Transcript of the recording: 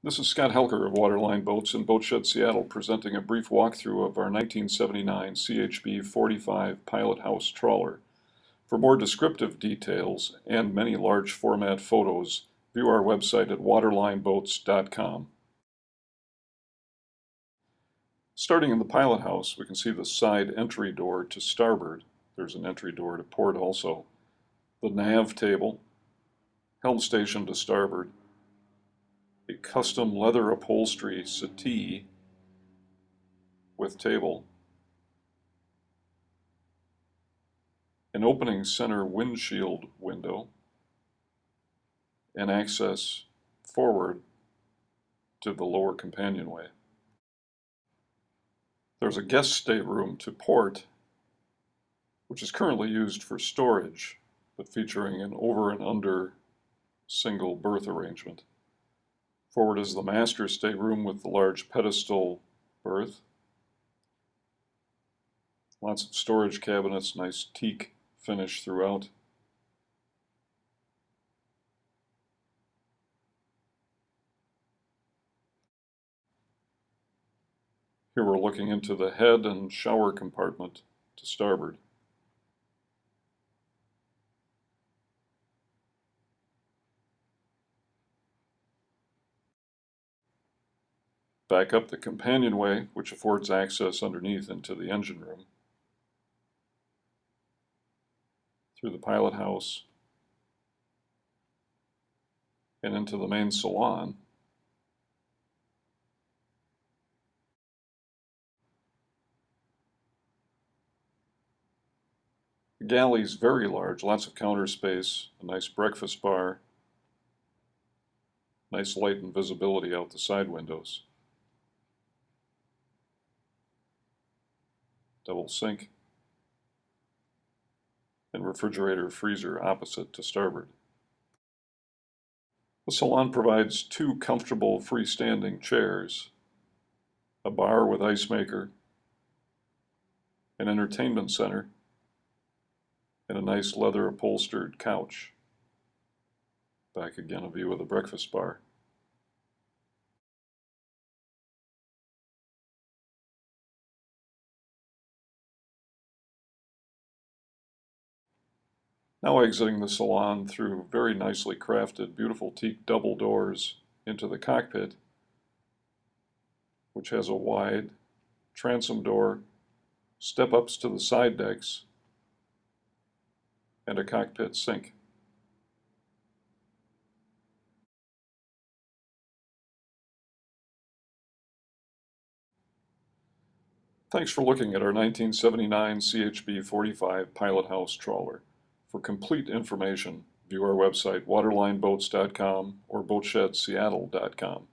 This is Scott Helker of Waterline Boats in Boat Shed, Seattle, presenting a brief walkthrough of our 1979 CHB 45 Pilothouse trawler. For more descriptive details and many large format photos, view our website at waterlineboats.com. Starting in the pilothouse, we can see the side entry door to starboard. There's an entry door to port also. The nav table, helm station to starboard, a custom leather upholstery settee with table, an opening center windshield window, and access forward to the lower companionway. There's a guest stateroom to port, which is currently used for storage, but featuring an over and under single berth arrangement. Forward is the master stateroom with the large pedestal berth. Lots of storage cabinets, nice teak finish throughout. Here we're looking into the head and shower compartment to starboard. Back up the companionway, which affords access underneath into the engine room, through the pilothouse, and into the main salon. The galley's very large, lots of counter space, a nice breakfast bar, nice light and visibility out the side windows. Double sink, and refrigerator freezer opposite to starboard. The salon provides two comfortable freestanding chairs, a bar with ice maker, an entertainment center, and a nice leather upholstered couch. Back again, a view of the breakfast bar. Now exiting the salon through very nicely crafted, beautiful teak double doors into the cockpit, which has a wide transom door, step-ups to the side decks, and a cockpit sink. Thanks for looking at our 1979 CHB 45 Pilothouse trawler. For complete information, view our website waterlineboats.com or boatshedseattle.com.